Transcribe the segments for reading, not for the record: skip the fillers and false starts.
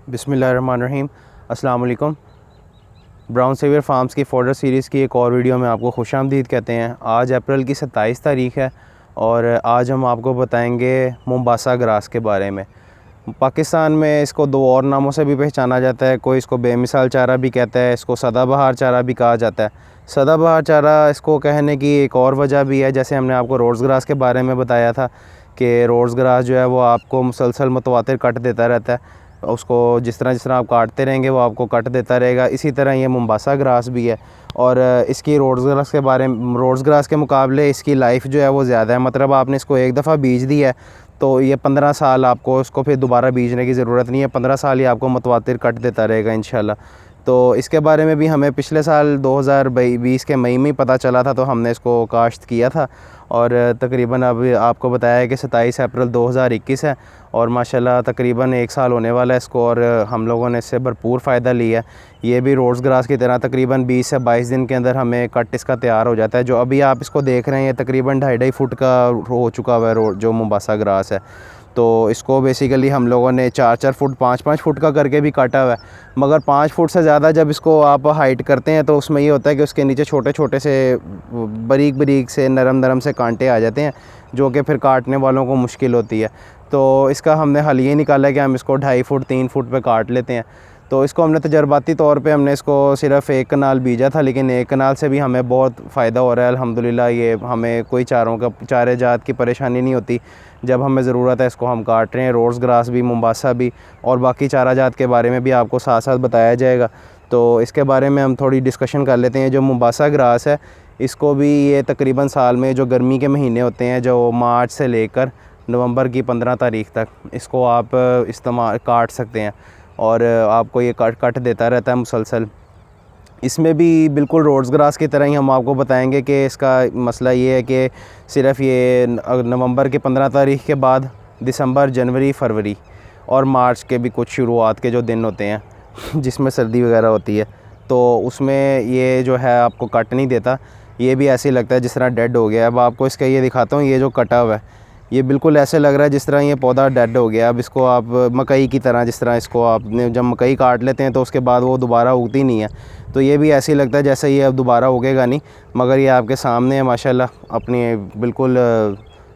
बिस्मिल्लाहिर्रहमानिर्रहीम। अस्सलाम वालेकुम। ब्राउन सेवियर फार्म्स की फॉडर सीरीज़ की एक और वीडियो में आपको खुशामदीद कहते हैं। आज अप्रैल की 27 तारीख़ है और आज हम आपको बताएंगे मोम्बासा ग्रास के बारे में। पाकिस्तान में इसको दो और नामों से भी पहचाना जाता है। कोई इसको बेमिसाल चारा भी कहता है, इसको सदाबहार चारा भी कहा जाता है। सदाबहार चारा इसको कहने की एक और वजह भी है, जैसे हमने आपको रोड्स ग्रास के बारे में बताया था कि रोड्स ग्रास जो है वो आपको मुसलसल मुतवातिर कट देता रहता है। उसको जिस तरह आप काटते रहेंगे वो आपको कट देता रहेगा। इसी तरह ये मोम्बासा ग्रास भी है और इसकी रोड्स ग्रास के मुकाबले इसकी लाइफ जो है वो ज़्यादा है। मतलब आपने इसको एक दफ़ा बीज दिया है तो ये 15 साल आपको इसको फिर दोबारा बीजने की ज़रूरत नहीं है। 15 साल ही आपको मुतवातिर कट देता रहेगा इंशाल्लाह। तो इसके बारे में भी हमें पिछले साल 2020 के मई में पता चला था, तो हमने इसको काश्त किया था और तकरीबन अब आपको बताया है कि 27 अप्रैल 2021 है और माशाल्लाह तकरीबन 1 साल होने वाला है इसको और हम लोगों ने इससे भरपूर फ़ायदा लिया है। ये भी रोड्स ग्रास की तरह तकरीबन 20 से 22 दिन के अंदर हमें कट इसका तैयार हो जाता है। जो अभी आप इसको देख रहे हैं ये तकरीबन 2.5 फुट का हो चुका हुआ है रोड जो मोम्बासा ग्रास है। तो इसको बेसिकली हम लोगों ने 4-4 फुट 5-5 फुट का करके भी काटा हुआ है। मगर 5 फुट से ज़्यादा जब इसको आप हाइट करते हैं तो उसमें ये होता है कि उसके नीचे छोटे छोटे से बारीक बारीक से नरम से कांटे आ जाते हैं, जो कि फिर काटने वालों को मुश्किल होती है। तो इसका हमने हल ये निकाला कि हम इसको 2.5 फुट 3 फुट पे काट लेते हैं। तो इसको हमने तजर्बाती तौर पे हमने इसको सिर्फ़ एक कनाल बीजा था, लेकिन एक कनाल से भी हमें बहुत फ़ायदा हो रहा है अल्हम्दुलिल्लाह। ये हमें कोई चारे जात की परेशानी नहीं होती। जब हमें ज़रूरत है इसको हम काट रहे हैं। रोड्स ग्रास भी, मोम्बासा भी और बाकी चारा जात के बारे में भी आपको साथ साथ बताया जाएगा। तो इसके बारे में हम थोड़ी डिस्कशन कर लेते हैं। जो मोम्बासा ग्रास है इसको भी ये तकरीबन साल में जो गर्मी के महीने होते हैं, जो मार्च से लेकर नवंबर की 15 तारीख़ तक, इसको आप इस्तेमाल काट सकते हैं और आपको ये कट देता रहता है मुसलसल। इसमें भी बिल्कुल रोड्स ग्रास की तरह ही हम आपको बताएंगे कि इसका मसला ये है कि सिर्फ़ ये नवंबर के 15 तारीख़ के बाद दिसंबर, जनवरी, फरवरी और मार्च के भी कुछ शुरुआत के जो दिन होते हैं जिसमें सर्दी वगैरह होती है, तो उसमें ये जो है आपको कट नहीं देता। ये भी ऐसे ही लगता है जिस तरह डेड हो गया। अब आपको इसका ये दिखाता हूँ, ये जो कटा हुआ है ये बिल्कुल ऐसे लग रहा है जिस तरह ये पौधा डेड हो गया। अब इसको आप मकई की तरह, जिस तरह इसको आपने जब मकई काट लेते हैं तो उसके बाद वो दोबारा उगती नहीं है, तो ये भी ऐसे ही लगता है जैसे ये अब दोबारा उगेगा नहीं। मगर ये आपके सामने है माशाल्लाह, अपनी बिल्कुल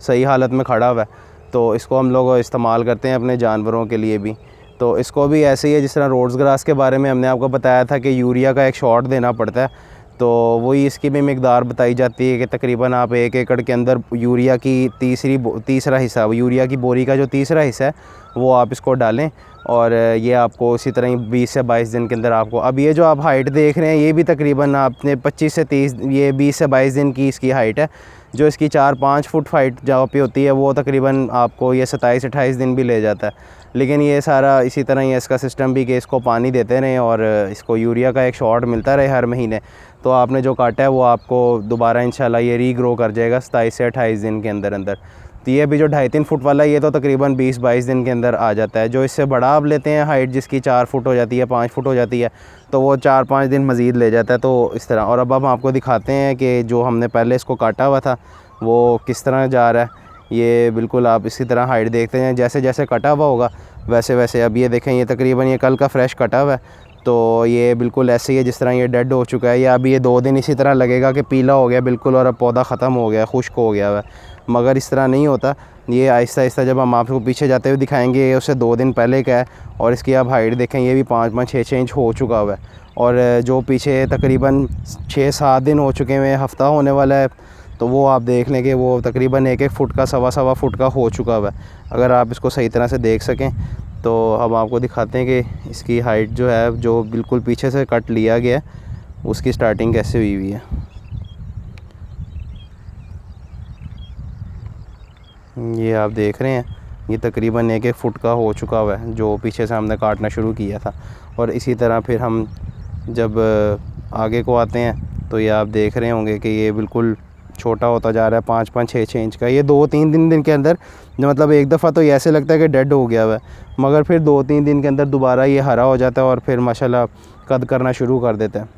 सही हालत में खड़ा हुआ है। तो इसको हम लोग इस्तेमाल करते हैं अपने जानवरों के लिए भी। तो इसको भी ऐसे ही है जिस तरह रोड्स ग्रास के बारे में हमने आपको बताया था कि यूरिया का एक शॉट देना पड़ता है, तो वही इसकी भी मिकदार बताई जाती है कि तकरीबन आप 1 एकड़ के अंदर यूरिया की तीसरा हिस्सा, यूरिया की बोरी का जो तीसरा हिस्सा है वो आप इसको डालें और ये आपको इसी तरह ही 20 से 22 दिन के अंदर आपको, अब ये जो आप हाइट देख रहे हैं ये भी तकरीबन आपने 25 से 30, ये 20 से 22 दिन की इसकी हाइट है। जो इसकी 4-5 फुट हाइट जहाँ पे होती है वो तकरीबन आपको ये 27-28 दिन भी ले जाता है। लेकिन ये सारा इसी तरह ही इसका सिस्टम भी कि इसको पानी देते रहें और इसको यूरिया का एक शॉट मिलता रहे हर महीने, तो आपने जो काटा है वो आपको दोबारा इंशाल्लाह ये रीग्रो कर जाएगा 27 से 28 दिन के अंदर अंदर। तो ये भी जो 2.5-3 फुट वाला ये तो तकरीबन 20-22 दिन के अंदर आ जाता है। जो इससे बड़ा आप लेते हैं हाइट जिसकी 4 फुट हो जाती है, 5 फुट हो जाती है, तो वो 4-5 दिन मज़ीद ले जाता है। तो इस तरह, और अब हम आपको दिखाते हैं कि जो हमने पहले इसको काटा हुआ था वो किस तरह जा रहा है। ये बिल्कुल आप इसी तरह हाइट देखते हैं, जैसे जैसे कटा हुआ होगा वैसे वैसे। अब ये देखें, ये तकरीबन ये कल का फ्रेश कटा हुआ है, तो ये बिल्कुल ऐसे ही है जिस तरह ये डेड हो चुका है। या अभी ये 2 दिन इसी तरह लगेगा कि पीला हो गया बिल्कुल और अब पौधा ख़त्म हो गया, खुश्क हो गया हुआ है। मगर इस तरह नहीं होता। ये आहिस्ता आहिस्ता जब हम आपको पीछे जाते हुए दिखाएंगे, ये उससे 2 दिन पहले का है और इसकी आप हाइट देखें, ये भी 5-5, 6-6 इंच हो चुका हुआ है। और जो पीछे तकरीबन 6-7 दिन हो चुके हैं, हफ़्ता होने वाला है, तो वो आप देख लें कि वो तकरीबन 1-1 फुट का, 1.25 फुट का हो चुका हुआ है। अगर आप इसको सही तरह से देख सकें तो हम आपको दिखाते हैं कि इसकी हाइट जो है, जो बिल्कुल पीछे से कट लिया गया है, उसकी स्टार्टिंग कैसे हुई हुई है। ये आप देख रहे हैं, ये तकरीबन 1-1 फुट का हो चुका हुआ है जो पीछे से हमने काटना शुरू किया था। और इसी तरह फिर हम जब आगे को आते हैं तो ये आप देख रहे होंगे कि ये बिल्कुल छोटा होता जा रहा है, 5-5, 6-6 इंच का। ये 2-3 दिन के अंदर, मतलब एक दफ़ा तो ये ऐसे लगता है कि डेड हो गया हुआ है, मगर फिर 2-3 दिन के अंदर दोबारा ये हरा हो जाता है और फिर माशाल्लाह कद करना शुरू कर देता है।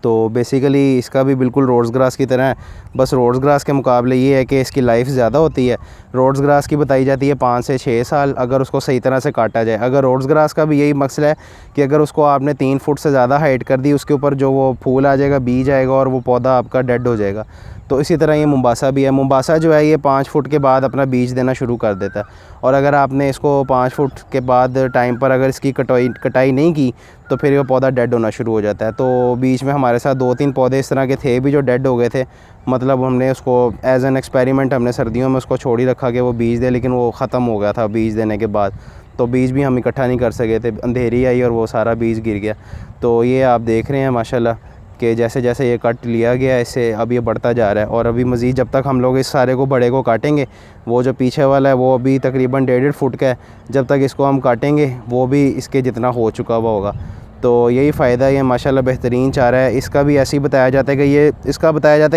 तो बेसिकली इसका भी बिल्कुल रोड्स ग्रास की तरह है, बस रोड्स ग्रास के मुकाबले ये है कि इसकी लाइफ ज़्यादा होती है। रोड्स ग्रास की बताई जाती है 5 से 6 साल, अगर उसको सही तरह से काटा जाए। अगर रोड्स ग्रास का भी यही मसला है कि अगर उसको आपने 3 फुट से ज़्यादा हाइट कर दी, उसके ऊपर जो वो फूल आ जाएगा, बीज आएगा और वो पौधा आपका डेड हो जाएगा। तो इसी तरह ये मुंबासा भी है। मुंबासा जो है ये 5 फुट के बाद अपना बीज देना शुरू कर देता है, और अगर आपने इसको 5 फुट के बाद टाइम पर अगर इसकी कटाई नहीं की तो फिर ये पौधा डेड होना शुरू हो जाता है। तो बीच में हमारे साथ 2-3 पौधे इस तरह के थे भी जो डेड हो गए थे। मतलब हमने उसको एज एन एक्सपेरिमेंट हमने सर्दियों में उसको छोड़ ही रखा कि वो बीज दे, लेकिन वो ख़त्म हो गया था बीज देने के बाद। तो बीज भी हम इकट्ठा नहीं कर सके थे, अंधेरी आई और वो सारा बीज गिर गया। तो ये आप देख रहे हैं माशाल्लाह कि जैसे जैसे ये कट लिया गया इससे अब ये बढ़ता जा रहा है। और अभी मज़ीद जब तक हम लोग इस सारे को बड़े को काटेंगे, वो जो पीछे वाला है वो अभी तकरीबन 1.5 फुट का है, जब तक इसको हम काटेंगे वो भी इसके जितना हो चुका हुआ होगा। तो यही फ़ायदा है, ये माशाल्लाह बेहतरीन चारा है। इसका भी ऐसे ही बताया जाता है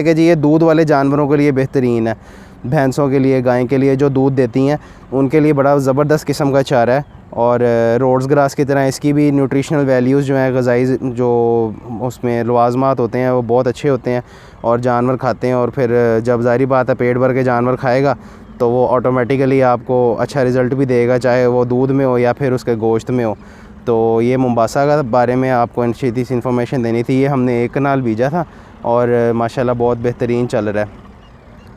कि जी ये दूध वाले जानवरों के लिए बेहतरीन है, भैंसों के लिए, गाय के लिए जो दूध देती हैं उनके लिए बड़ा ज़बरदस्त किस्म का चारा है। और रोड्स ग्रास की तरह इसकी भी न्यूट्रिशनल वैल्यूज़ जो हैं, ग़िज़ाई जो उसमें लवाज़मात होते हैं वो बहुत अच्छे होते हैं और जानवर खाते हैं। और फिर जब ज़ाहिर बात है पेट भर के जानवर खाएगा तो वो ऑटोमेटिकली आपको अच्छा रिज़ल्ट भी देगा, चाहे वो दूध में हो या फिर उसके गोश्त में हो। तो ये मुंबासा का बारे में आपको सीधी सी इन्फॉर्मेशन देनी थी। ये हमने 1 कनाल बीजा था और माशाल्लाह बहुत बेहतरीन चल रहा है।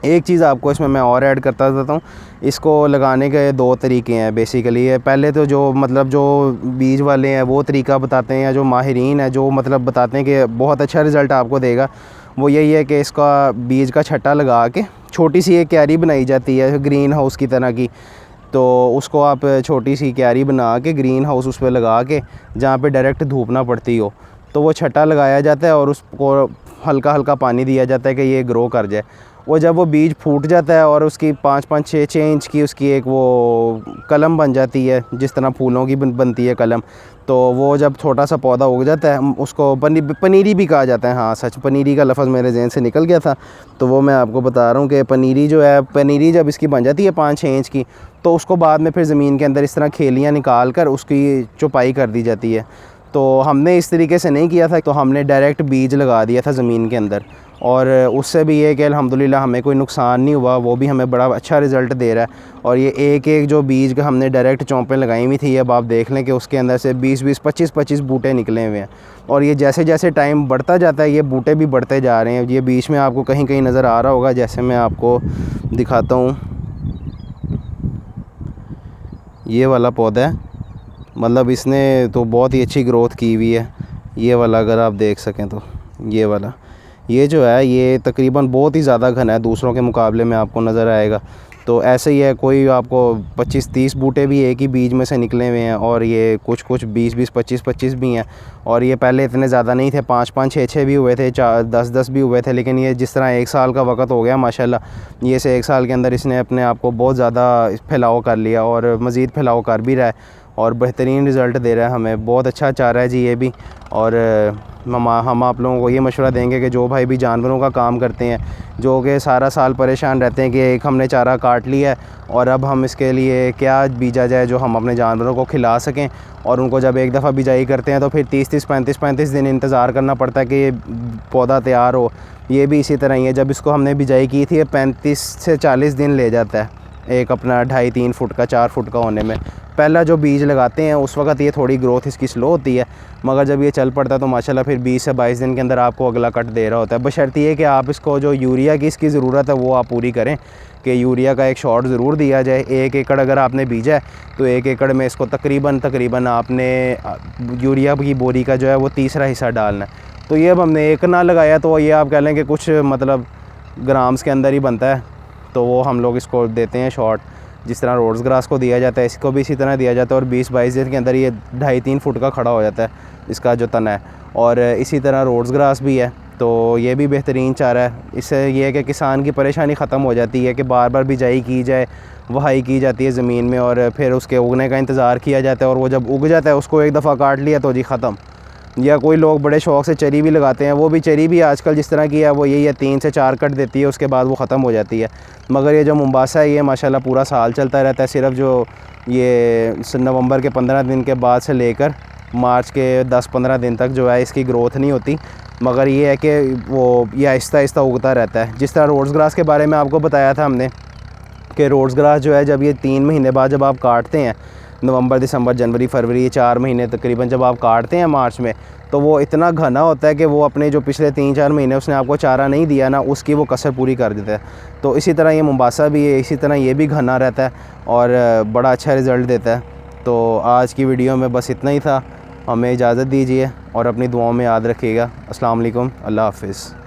एक चीज़ आपको इसमें मैं और ऐड करता जाता हूँ, इसको लगाने के 2 तरीके हैं बेसिकली। ये पहले तो जो बीज वाले हैं वो तरीका बताते हैं, या जो माहिरीन है जो बताते हैं कि बहुत अच्छा रिज़ल्ट आपको देगा, वो यही है कि इसका बीज का छट्टा लगा के छोटी सी एक क्यारी बनाई जाती है ग्रीन हाउस की तरह की। तो उसको आप छोटी सी क्यारी बना के ग्रीन हाउस उस पर लगा के, जहाँ पे डायरेक्ट धूप ना पड़ती हो, तो वो छट्टा लगाया जाता है और उसको हल्का हल्का पानी दिया जाता है कि ये ग्रो कर जाए। वो जब वो बीज फूट जाता है और उसकी 5-5, 6-6 इंच की उसकी एक वो कलम बन जाती है, जिस तरह फूलों की बनती है कलम, तो वो जब छोटा सा पौधा उग जाता है उसको पनीरी भी कहा जाता है। हाँ सच, पनीरी का लफ्ज़ मेरे जहन से निकल गया था, तो वो मैं आपको बता रहा हूँ कि पनीरी जो है, पनीरी जब इसकी बन जाती है 5-6 इंच की, तो उसको बाद में फिर ज़मीन के अंदर इस तरह खेलियाँ निकाल कर उसकी चौपाई कर दी जाती है। तो हमने इस तरीके से नहीं किया था, तो हमने डायरेक्ट बीज लगा दिया था ज़मीन के अंदर, और उससे भी ये कि अल्हम्दुलिल्लाह हमें कोई नुकसान नहीं हुआ, वो भी हमें बड़ा अच्छा रिज़ल्ट दे रहा है। और ये एक एक जो बीज का हमने डायरेक्ट चौंपें लगाई हुई थी, अब आप देख लें कि उसके अंदर से 20-20, 25-25 बूटे निकले हुए हैं। और ये जैसे जैसे टाइम बढ़ता जाता है ये बूटे भी बढ़ते जा रहे हैं। ये बीच में आपको कहीं कहीं नज़र आ रहा होगा, जैसे मैं आपको दिखाता हूँ, ये वाला पौधा है, मतलब इसने तो बहुत ही अच्छी ग्रोथ की हुई है। ये वाला अगर आप देख सकें तो ये वाला, ये जो है ये तकरीबन बहुत ही ज़्यादा घना है, दूसरों के मुकाबले में आपको नज़र आएगा। तो ऐसे ही है, कोई आपको 25-30 बूटे भी एक ही बीज में से निकले हुए हैं, और ये कुछ 20-20, 25-25 भी हैं। और ये पहले इतने ज़्यादा नहीं थे, 5-5, 6-6 भी हुए थे, 4-10-10 भी हुए थे। लेकिन ये जिस तरह 1 साल का वक्त हो गया माशाल्लाह, ये से 1 साल के अंदर इसने अपने आप को बहुत ज़्यादा फैलाव कर लिया और मज़ीद फैलाव कर भी रहा है और बेहतरीन रिज़ल्ट दे रहा है हमें। बहुत अच्छा चारा है जी ये भी। और हम आप लोगों को ये मशवरा देंगे कि जो भाई भी जानवरों का काम करते हैं, जो कि सारा साल परेशान रहते हैं कि एक हमने चारा काट लिया है और अब हम इसके लिए क्या बीजा जाए जो हम अपने जानवरों को खिला सकें, और उनको जब एक दफ़ा बिजाई करते हैं तो फिर 30-30, 35-35 दिन इंतज़ार करना पड़ता है कि ये पौधा तैयार हो। ये भी इसी तरह ही है, जब इसको हमने बिजाई की थी 35 से 40 दिन ले जाता है एक अपना 2.5-3 फुट का, 4 फुट का होने में। पहला जो बीज लगाते हैं उस वक्त ये थोड़ी ग्रोथ इसकी स्लो होती है, मगर जब ये चल पड़ता है तो माशाल्लाह फिर 20 से 22 दिन के अंदर आपको अगला कट दे रहा होता है। बशर्ते ये कि आप इसको जो यूरिया की इसकी ज़रूरत है वो आप पूरी करें, कि यूरिया का एक शॉट ज़रूर दिया जाए। 1 एकड़ अगर आपने बीजा है तो 1 एकड़ में इसको तकरीबन आपने यूरिया की बोरी का जो है वो तीसरा हिस्सा डालना है। तो ये अब हमने 1 कनाल लगाया, तो ये आप कह लें कि कुछ मतलब ग्राम्स के अंदर ही बनता है, तो वो हम लोग इसको देते हैं शॉट, जिस तरह रोड्स ग्रास को दिया जाता है इसको भी इसी तरह दिया जाता है। और 20-22 दिन के अंदर ये 2.5-3 फुट का खड़ा हो जाता है इसका जो तना है। और इसी तरह रोड्स ग्रास भी है, तो ये भी बेहतरीन चारा है। इससे ये है कि किसान की परेशानी ख़त्म हो जाती है कि बार बार बिजाई की जाए, वहाई की जाती है ज़मीन में और फिर उसके उगने का इंतज़ार किया जाता है, और वो जब उग जाता है उसको एक दफ़ा काट लिया तो जी ख़त्म। या कोई लोग बड़े शौक़ से चरी भी लगाते हैं, वो भी चरी भी आजकल जिस तरह की है वो यही है 3 से 4 कट देती है, उसके बाद वो ख़त्म हो जाती है। मगर ये जो मुंबासा है ये माशाल्लाह पूरा साल चलता रहता है। सिर्फ जो ये नवंबर के 15 दिन के बाद से लेकर मार्च के 10-15 दिन तक जो है इसकी ग्रोथ नहीं होती, मगर ये है कि वो ये आहिस्ता आहिस्ता उगता रहता है। जिस तरह रोड्स ग्रास के बारे में आपको बताया था हमने कि रोड्स ग्रास जो है जब ये 3 महीने बाद जब आप काटते हैं, नवंबर, दिसंबर, जनवरी, फरवरी, ये 4 महीने तकरीबन जब आप काटते हैं मार्च में, तो वो इतना घना होता है कि वो अपने जो पिछले 3-4 महीने उसने आपको चारा नहीं दिया ना, उसकी वो कसर पूरी कर देता है। तो इसी तरह ये मोम्बासा भी है, इसी तरह ये भी घना रहता है और बड़ा अच्छा रिज़ल्ट देता है। तो आज की वीडियो में बस इतना ही था। हमें इजाज़त दीजिए और अपनी दुआओं में याद रखिएगा। अस्सलाम वालेकुम, अल्लाह हाफ़िज़।